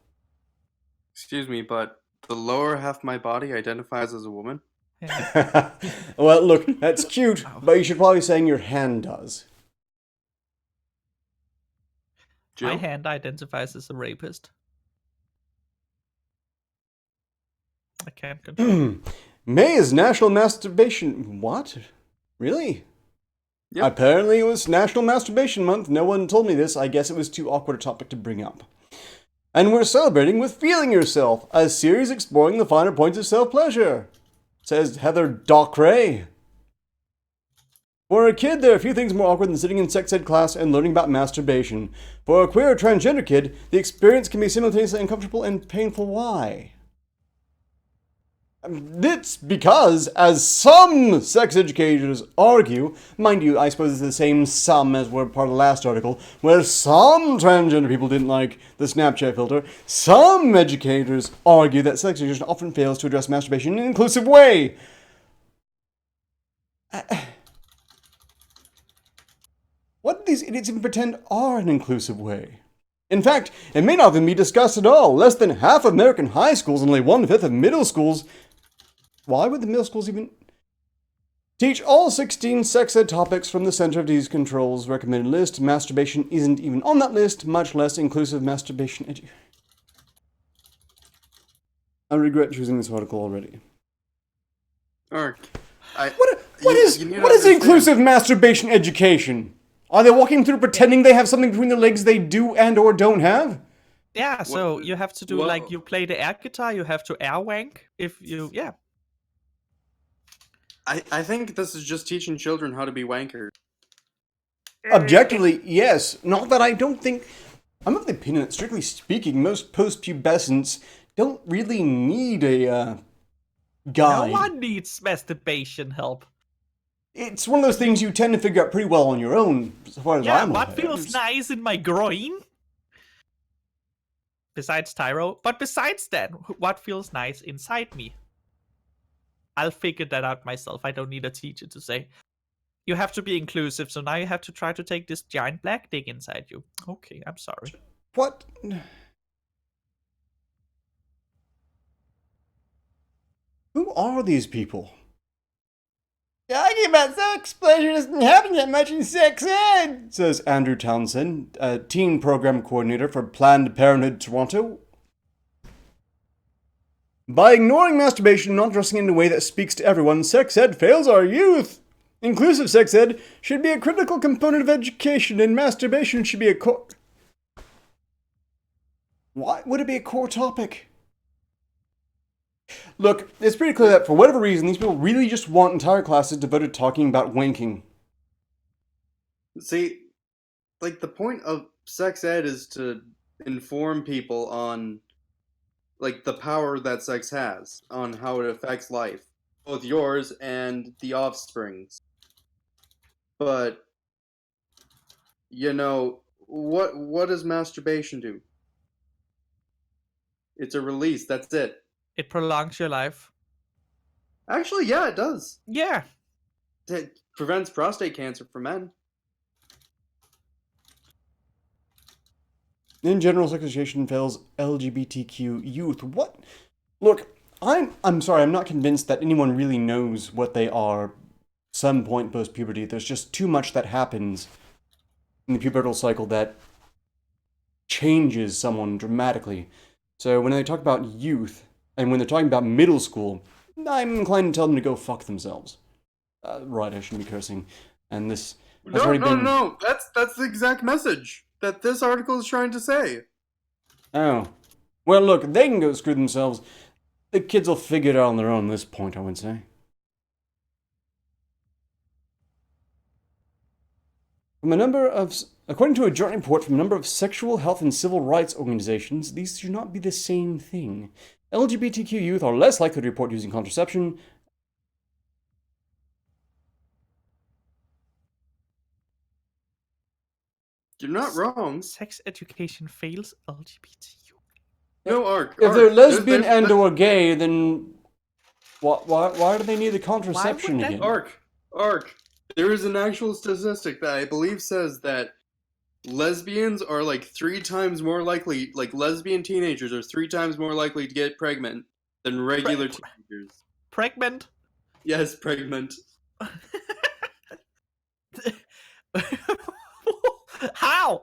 Excuse me, but the lower half of my body identifies as a woman? Yeah. Well, look, that's cute, but you should probably be saying your hand does. Jill? My hand identifies as a rapist. I can't control. May is National Masturbation... What? Really? Yep. Apparently it was National Masturbation Month. No one told me this. I guess it was too awkward a topic to bring up. And we're celebrating with Feeling Yourself, a series exploring the finer points of self-pleasure, says Heather Dockeray. For a kid, there are a few things more awkward than sitting in sex ed class and learning about masturbation. For a queer or transgender kid, the experience can be simultaneously uncomfortable and painful. Why? It's because, as some sex educators argue, mind you, I suppose it's the same some as were part of the last article, where some transgender people didn't like the Snapchat filter, some educators argue that sex education often fails to address masturbation in an inclusive way. What do these idiots even pretend are an inclusive way? In fact, it may not even be discussed at all. Less than half of American high schools and only 1/5 of middle schools. Why would the middle schools even teach all 16 sex ed topics from the Center of Disease Control's recommended list? Masturbation isn't even on that list, much less inclusive masturbation I regret choosing this article already. What What is inclusive masturbation education? Are they walking through pretending they have something between their legs they do and or don't have? Yeah, so you have to do Well- like you play the Arketer, you have to air wank if you I think this is just teaching children how to be wankers. Objectively, yes. Not that I don't think... I'm of the opinion that, strictly speaking, most post-pubescents don't really need a guide. No one needs masturbation help. It's one of those things you tend to figure out pretty well on your own, as far as Yeah, I'm what aware. feels nice in my groin? Besides Tyro. But besides that, what feels nice inside me? I'll figure that out myself. I don't need a teacher to say. You have to be inclusive, so now you have to try to take this giant black dick inside you. Okay, I'm sorry. What? are these people? Talking about sex pleasure doesn't happen that much in sex ed, Says Andrew Townsend, a teen program coordinator for Planned Parenthood Toronto. By ignoring masturbation and not dressing it in a way that speaks to everyone, sex ed fails our youth. Inclusive sex ed should be a critical component of education, and masturbation should be a core. Why would it be a core topic? Look, it's pretty clear that for whatever reason, these people really just want entire classes devoted to talking about wanking. See, like, the point of sex ed is to inform people on, like, the power that sex has, on how it affects life, both yours and the offspring's. But, you know, what does masturbation do? It's a release, that's it. It prolongs your life. Actually, yeah, it does. Yeah. It prevents prostate cancer for men. In general, sex education fails LGBTQ youth. What? Look, I'm sorry, I'm not convinced that anyone really knows what they are some point post-puberty. There's just too much that happens in the pubertal cycle that changes someone dramatically. So when they talk about youth, and when they're talking about middle school, I'm inclined to tell them to go fuck themselves. Right, I shouldn't be cursing. And this has already been... No. That's the exact message that this article is trying to say. Oh. Well, look, they can go screw themselves. The kids will figure it out on their own at this point, I would say. According to a joint report from a number of sexual health and civil rights organizations, these should not be the same thing. LGBTQ youth are less likely to report using contraception. You're not wrong. Sex education fails LGBTQ. No, Ark. If they're Ark, lesbian there's- and or gay, then why do they need the contraception that- again? Ark. There is an actual statistic that I believe says that lesbians are like 3 times more likely, like lesbian teenagers are 3 times more likely to get pregnant than regular teenagers. Pregnant? Yes, pregnant. How?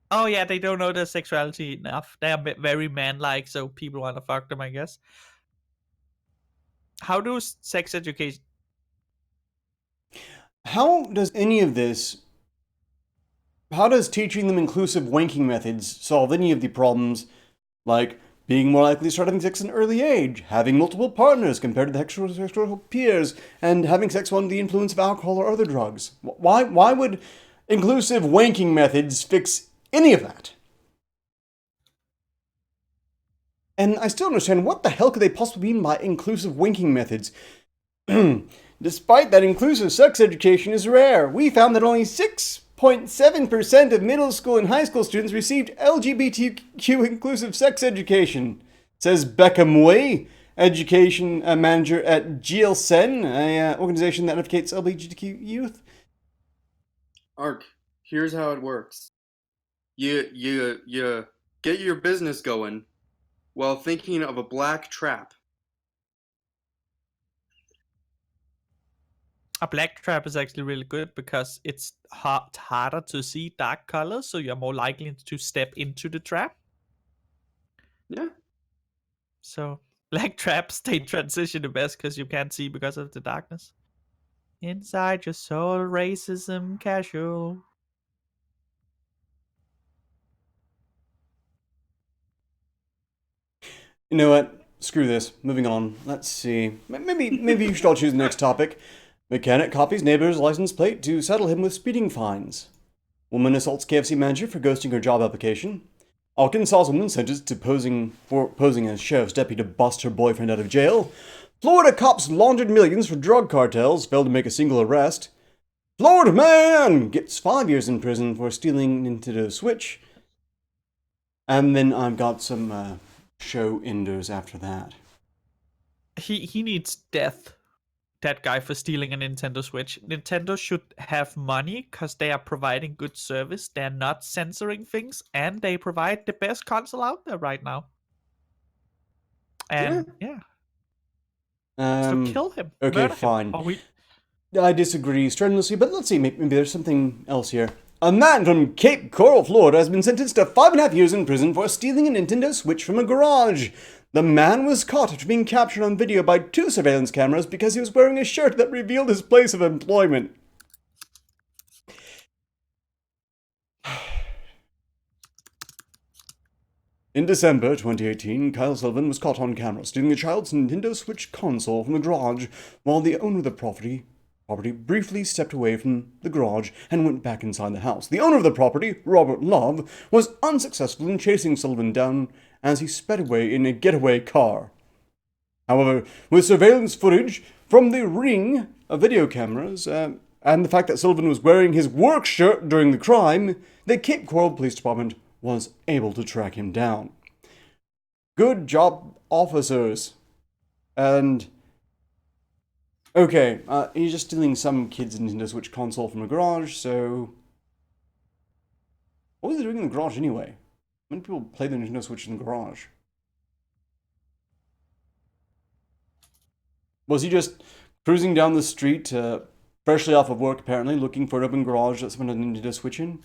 Oh yeah, they don't know their sexuality enough. They are very man-like, so people want to fuck them, I guess. How do sex education... How does teaching them inclusive wanking methods solve any of the problems, like being more likely to start having sex at an early age, having multiple partners compared to the heterosexual peers, and having sex under the influence of alcohol or other drugs? Why would inclusive wanking methods fix any of that? And I still don't understand, what the hell could they possibly mean by inclusive wanking methods? Despite that inclusive sex education is rare, we found that only 6.7% of middle school and high school students received LGBTQ inclusive sex education, says Becca Moy, education manager at GLSEN, an organization that advocates LGBTQ youth. Ark, here's how it works. You get your business going while thinking of a black trap. A black trap is actually really good because it's harder to see dark colors, so you're more likely to step into the trap. Yeah. So black traps, they transition the best because you can't see because of the darkness. Inside your soul, racism casual. You know what? Screw this. Moving on. Let's see. Maybe you should all choose the next topic. Mechanic copies neighbor's license plate to settle him with speeding fines. Woman assaults KFC manager for ghosting her job application. Arkansas woman sentenced to posing as sheriff's deputy to bust her boyfriend out of jail. Florida cops laundered millions for drug cartels, failed to make a single arrest. Florida man gets 5 years in prison for stealing Nintendo Switch. And then I've got some show enders after that. He needs death. That guy for stealing a Nintendo Switch. Nintendo should have money because they are providing good service. They're not censoring things, and they provide the best console out there right now. And yeah. So kill him. Okay, Murder him. fine. Or we... I disagree strenuously, but let's see, maybe there's something else here. A man from Cape Coral, Florida has been sentenced to 5.5 years in prison for stealing a Nintendo Switch from a garage. The man was caught after being captured on video by 2 surveillance cameras because he was wearing a shirt that revealed his place of employment. In December 2018, Kyle Sullivan was caught on camera stealing a child's Nintendo Switch console from the garage while the owner of the property briefly stepped away from the garage and went back inside the house. The owner of the property, Robert Love, was unsuccessful in chasing Sullivan down as he sped away in a getaway car. However, with surveillance footage from the ring of video cameras and the fact that Sullivan was wearing his work shirt during the crime, the Cape Coral Police Department was able to track him down. Good job, officers. And okay, he's just stealing some kid's Nintendo Switch console from a garage, so what was he doing in the garage anyway? How many people play the Nintendo Switch in the garage? Was he just cruising down the street, freshly off of work apparently, looking for an open garage that someone had a Nintendo Switch in?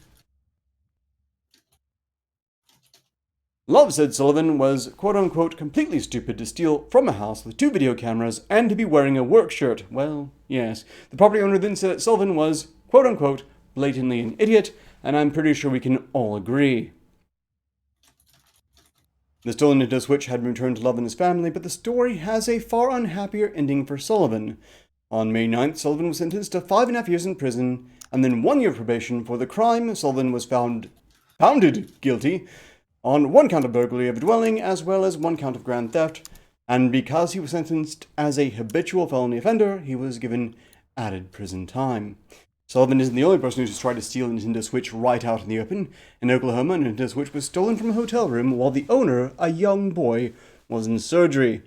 Love said Sullivan was quote-unquote completely stupid to steal from a house with 2 video cameras and to be wearing a work shirt. Well, yes. The property owner then said that Sullivan was quote-unquote blatantly an idiot, and I'm pretty sure we can all agree. The stolen Nintendo Switch had been returned to Love and his family, but the story has a far unhappier ending for Sullivan. On May 9th, Sullivan was sentenced to 5.5 years in prison and then 1 year of probation for the crime. Sullivan was found guilty on 1 count of burglary of a dwelling, as well as 1 count of grand theft, and because he was sentenced as a habitual felony offender, he was given added prison time. Sullivan isn't the only person who's tried to steal a Nintendo Switch right out in the open. In Oklahoma, a Nintendo Switch was stolen from a hotel room while the owner, a young boy, was in surgery.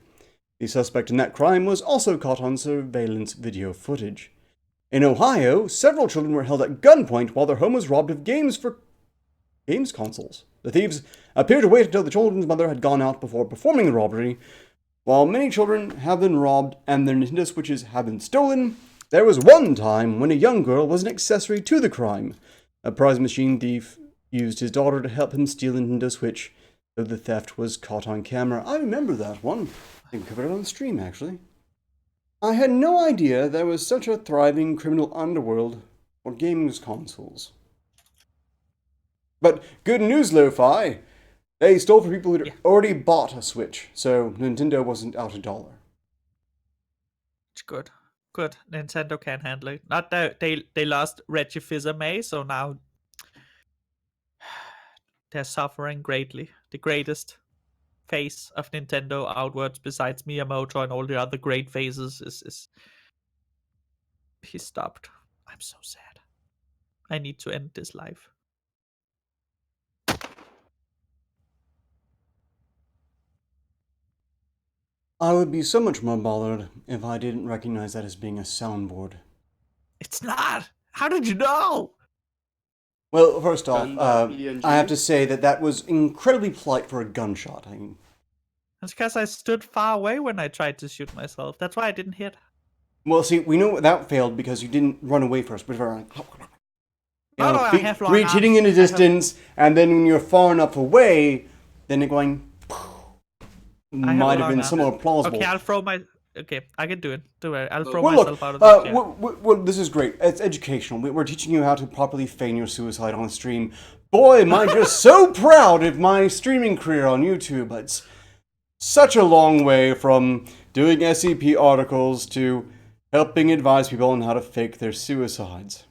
The suspect in that crime was also caught on surveillance video footage. In Ohio, several children were held at gunpoint while their home was robbed of games consoles. The thieves appeared to wait until the children's mother had gone out before performing the robbery. While many children have been robbed and their Nintendo Switches have been stolen, there was one time when a young girl was an accessory to the crime. A prize machine thief used his daughter to help him steal a Nintendo Switch, though the theft was caught on camera. I remember that one. I think we covered it on stream, actually. I had no idea there was such a thriving criminal underworld for games consoles. But good news, Lo-Fi. They stole from people who'd already bought a Switch, so Nintendo wasn't out $1. It's good. Good. Nintendo can handle it. Not that they lost Reggie Fils-Aimé, so now they're suffering greatly. The greatest face of Nintendo outwards, besides Miyamoto and all the other great faces, is he stopped. I'm so sad. I need to end this life. I would be so much more bothered if I didn't recognize that as being a soundboard. It's not! How did you know? Well, first off, PNG. I have to say that was incredibly polite for a gunshot. I mean, That's because I stood far away when I tried to shoot myself. That's why I didn't hit. well, see, we know that failed because you didn't run away first, but like, I have long reach hitting in a distance, and then when you're far enough away, then it going might have been somewhat plausible. Okay, I'll throw my. Okay, I can do it. Don't worry. I'll throw Well, myself look, out of the chair. well, this is great. It's educational. We're teaching you how to properly feign your suicide on stream. Boy, am I just so proud of my streaming career on YouTube. It's such a long way from doing SCP articles to helping advise people on how to fake their suicides.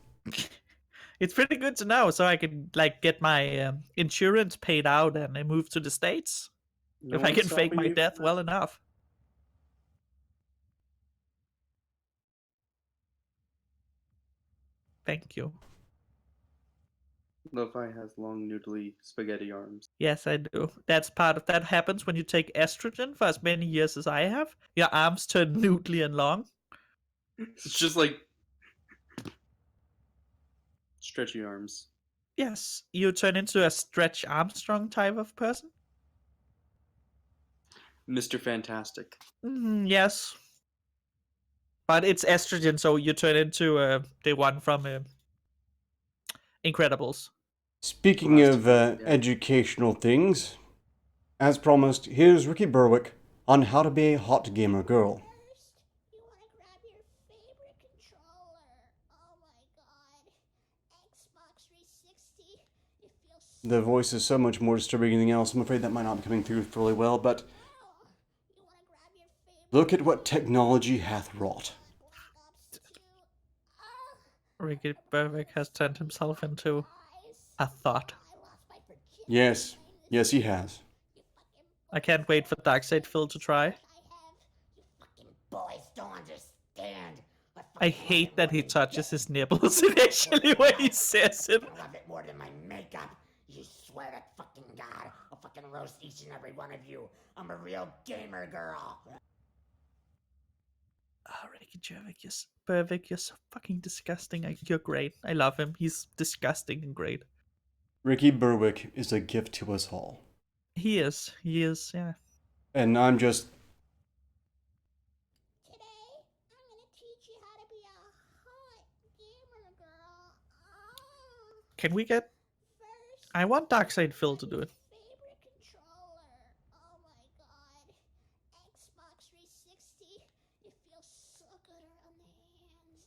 It's pretty good to know, so I can get my insurance paid out and I move to the States. No if I one's can fake stopping my you death from well that. enough. Thank you. Lo-Fi has long, noodly spaghetti arms. Yes, I do. That's part of that happens when you take estrogen for as many years as I have. Your arms turn noodly and long. It's just like stretchy arms. Yes, you turn into a Stretch Armstrong type of person. Mr. Fantastic. Yes. But it's estrogen, so you turn into the one from Incredibles. Speaking of Yeah. educational things, as promised, here's Ricky Berwick on how to be a hot gamer girl. First, you want to grab your favorite controller. Oh my god. Xbox 360. It feels so The voice is so much more disturbing than anything else. I'm afraid that might not be coming through fully well, but well. You want to grab your favorite look at what technology hath wrought. Black Ops 2. Ricky Berwick has turned himself into Guys, a thought. I lost my virginity. Yes, yes, he has. You fucking I can't wait for Darkseid Phil to try. I have. You fucking boys don't understand. I hate that he touches his nipples initially when he says it. I love it more than my makeup. You swear to fucking God, I'll fucking roast each and every one of you. I'm a real gamer girl. Oh, Ricky Berwick, you're so fucking disgusting. You're great. I love him. He's disgusting and great. Ricky Berwick is a gift to us all. He is, yeah. And I'm just... Today, I'm gonna teach you how to be a hot gamer girl. Can we get... First, I want Darkseid Phil to do it. favorite controller. Oh my god. Xbox 360. It feels so good on the hands.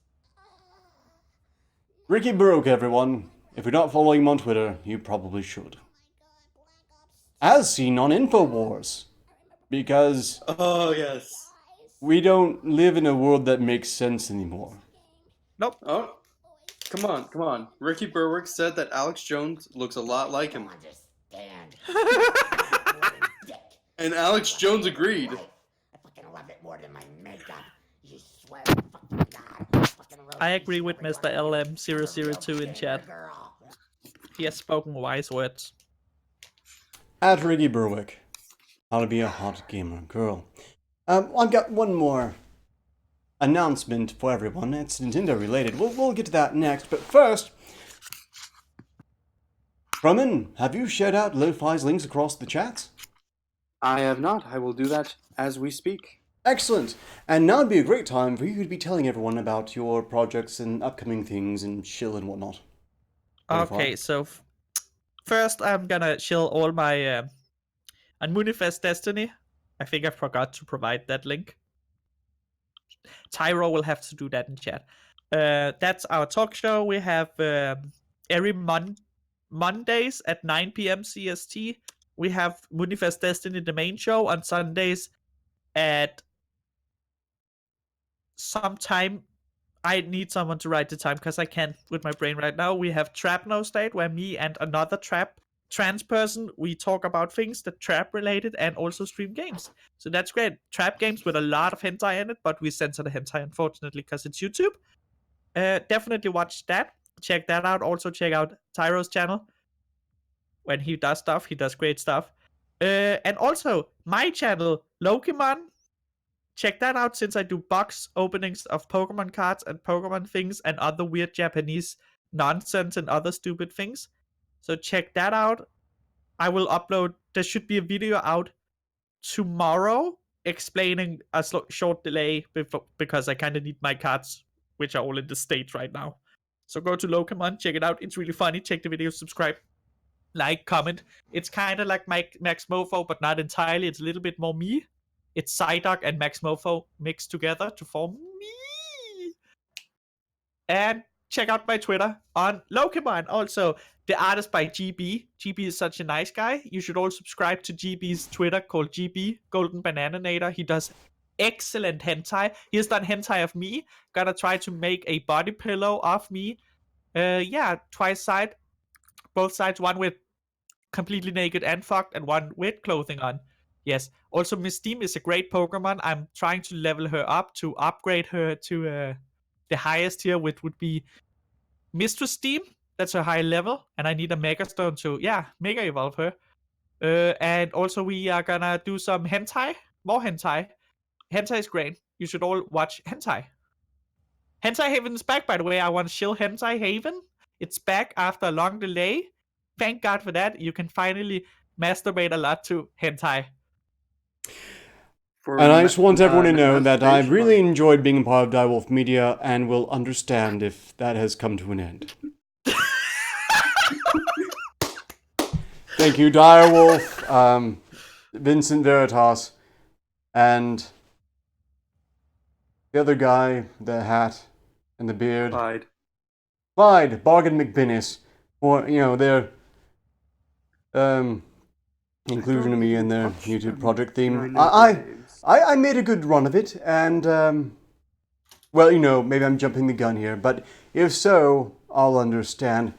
Ricky Berwick, everyone. If you're not following him on Twitter, you probably should. Oh my god, Black Ops 2. As seen on InfoWars. Because Oh, yes. we don't live in a world that makes sense anymore. Nope. Oh, come on. Ricky Berwick said that Alex Jones looks a lot like him. Understand? Dick. And Alex Jones agreed. Life. I fucking love it more than my makeup. You swear to fucking God, I'll fucking roast I each agree and with every Mr. one of you. I'm a real LM002 in gamer chat. girl. He has spoken wise words. At Ricky Berwick. How to be a hot gamer girl. I've got one more announcement for everyone. It's Nintendo related. We'll get to that next, but first... Roman, have you shared out Lo-Fi's links across the chats? I have not. I will do that as we speak. Excellent. And now would be a great time for you to be telling everyone about your projects and upcoming things and shill and whatnot. Lo-Fi. Okay, so first I'm gonna shill all my on Munifest Destiny. I think I forgot to provide that link. Tyro will have to do that in chat. That's our talk show. We have every Mondays at 9 p.m. CST. We have Munifest Destiny, the main show, on Sundays at some time. I need someone to write the time because I can't with my brain right now. We have Trap No State, where me and another trans person, we talk about things that trap related and also stream games. So that's great. Trap games with a lot of hentai in it, but we censor the hentai unfortunately because it's YouTube. Definitely watch that. Check that out. Also check out Tyro's channel. When he does stuff, he does great stuff. And also my channel, Lokimon. Check that out since I do box openings of Pokemon cards and Pokemon things and other weird Japanese nonsense and other stupid things. So check that out. I will upload, there should be a video out tomorrow explaining a short delay because I kind of need my cards, which are all in the state right now. So go to Lokimon, check it out. It's really funny. Check the video, subscribe, like, comment. It's kind of like Max Mofo, but not entirely. It's a little bit more me. It's Psyduck and Max Mofo mixed together to form me. And check out my Twitter on Lokimon. Also, the artist by GB. GB is such a nice guy. You should all subscribe to GB's Twitter called GB, Golden Banananator. He does excellent hentai. He has done hentai of me. Gonna try to make a body pillow of me. Yeah, twice side. Both sides, one with completely naked and fucked, and one with clothing on. Yes. Also, Miss Steam is a great Pokemon. I'm trying to level her up to upgrade her to the highest tier, which would be Mistress Steam. That's a high level, and I need a Mega Stone to, Mega Evolve her. And also, we are gonna do some hentai. More hentai. Hentai is great. You should all watch hentai. Hentai Haven is back, by the way. I want to shill Hentai Haven. It's back after a long delay. Thank God for that. You can finally masturbate a lot to hentai. And I just want everyone to know that I masturbation really month. enjoyed being a part of Direwolf Media and will understand if that has come to an end. Thank you, Direwolf, Vincent Veritas, and the other guy, the hat and the beard. Clyde, Bargain McBinnis, for, their inclusion of me in their YouTube project theme. I made a good run of it, and, well, maybe I'm jumping the gun here, but if so, I'll understand.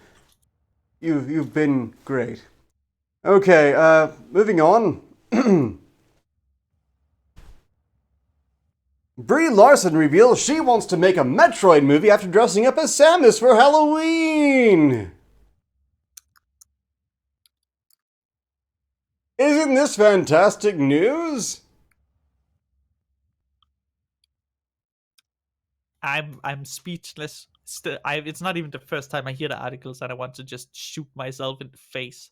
You've been great. Okay, moving on. Brie Larson reveals she wants to make a Metroid movie after dressing up as Samus for Halloween. Isn't this fantastic news? I'm speechless. It's not even the first time I hear the articles and I want to just shoot myself in the face.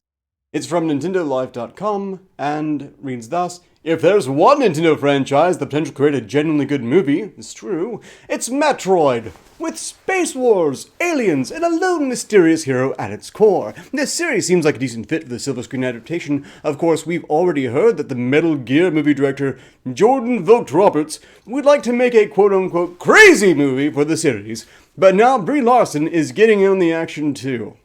It's from NintendoLife.com and reads thus: If there's one Nintendo franchise the potential to create a genuinely good movie, it's true, it's Metroid, with Space Wars, aliens, and a lone mysterious hero at its core. This series seems like a decent fit for the silver screen adaptation. Of course, we've already heard that the Metal Gear movie director Jordan Vogt-Roberts would like to make a quote-unquote crazy movie for the series, but now Brie Larson is getting in on the action too.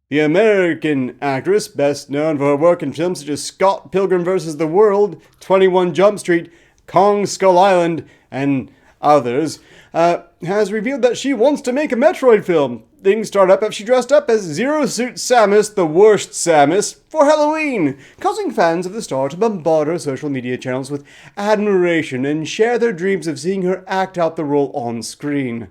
The American actress, best known for her work in films such as Scott Pilgrim vs. the World, 21 Jump Street, Kong Skull Island, and others, has revealed that she wants to make a Metroid film. Things start up after she dressed up as Zero Suit Samus, the worst Samus, for Halloween, causing fans of the star to bombard her social media channels with admiration and share their dreams of seeing her act out the role on screen.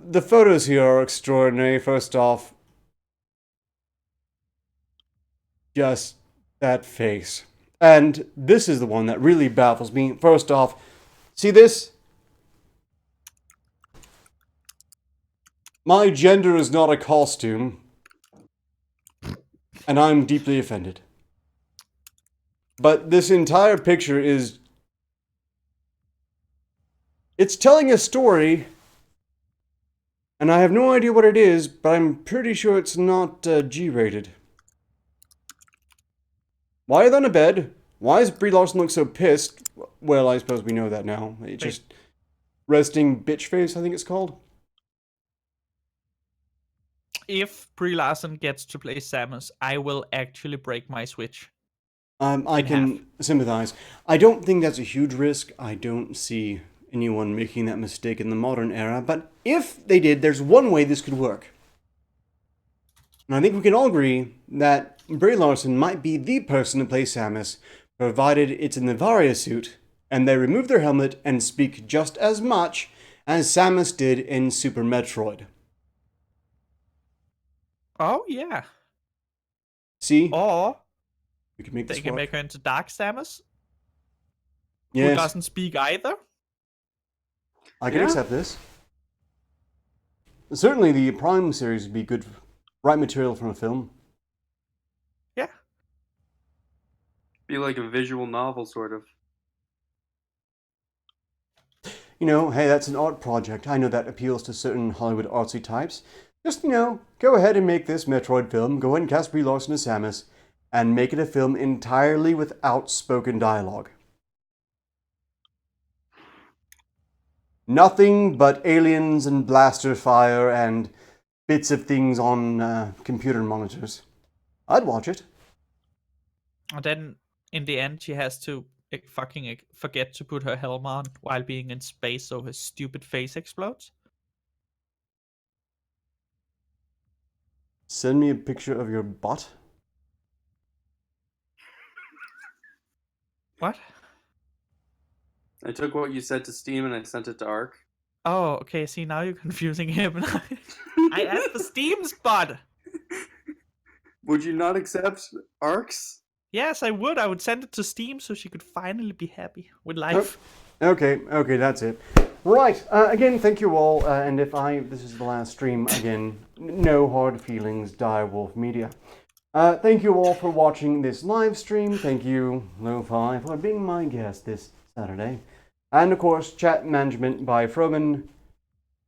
The photos here are extraordinary. First off, just that face. And this is the one that really baffles me. First off, see this? My gender is not a costume, and I'm deeply offended. But this entire picture is... it's telling a story... and I have no idea what it is, but I'm pretty sure it's not G-rated. Why are they on a bed? Why does Brie Larson look so pissed? Well, I suppose we know that now. It's just resting bitch face, I think it's called. If Brie Larson gets to play Samus, I will actually break my Switch. I can sympathize. I don't think that's a huge risk. I don't see anyone making that mistake in the modern era, but if they did, there's one way this could work. And I think we can all agree that Brie Larson might be the person to play Samus, provided it's in the Varia suit, and they remove their helmet and speak just as much as Samus did in Super Metroid. Oh, yeah. See? Or We can make they this can work. make her into Dark Samus, who Yes, doesn't speak either. I can Yeah. accept this. Certainly the Prime series would be good, right material from a film. Yeah. Be like a visual novel, sort of. Hey, that's an art project. I know that appeals to certain Hollywood artsy types. Just, go ahead and make this Metroid film. Go ahead and cast Brie Larson as Samus, and make it a film entirely without spoken dialogue. Nothing but aliens and blaster fire and bits of things on computer monitors. I'd watch it. And then, in the end, she has to fucking forget to put her helm on while being in space, so her stupid face explodes. Send me a picture of your butt. What? I took what you said to Steam and I sent it to Ark. Oh, okay. See, now you're confusing him. I asked for Steam's bud. Would you not accept Ark's? Yes, I would. I would send it to Steam so she could finally be happy with life. Okay, that's it. Right, again, thank you all, and if this is the last stream, again, no hard feelings, Direwolf Media. Thank you all for watching this live stream. Thank you, Lo-Fi, for being my guest this Saturday. And of course, chat management by Froman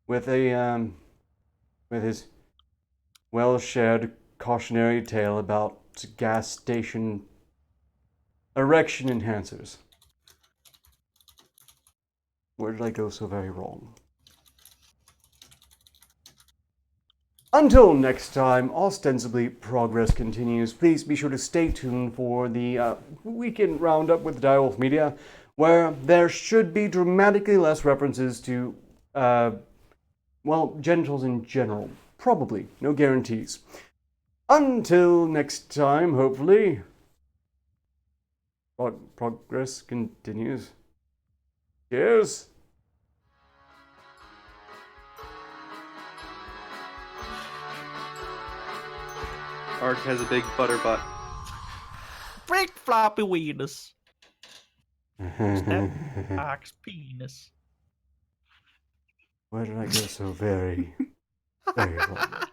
with his well-shared cautionary tale about gas station erection enhancers. Where did I go so very wrong? Until next time, ostensibly progress continues. Please be sure to stay tuned for the weekend roundup with Direwolf Media, where there should be dramatically less references to, well, genitals in general. Probably. No guarantees. Until next time, hopefully, progress continues. Cheers! Ark has a big butter butt. Big floppy weenus. That Ark's penis. Where did I go so very, very wrong?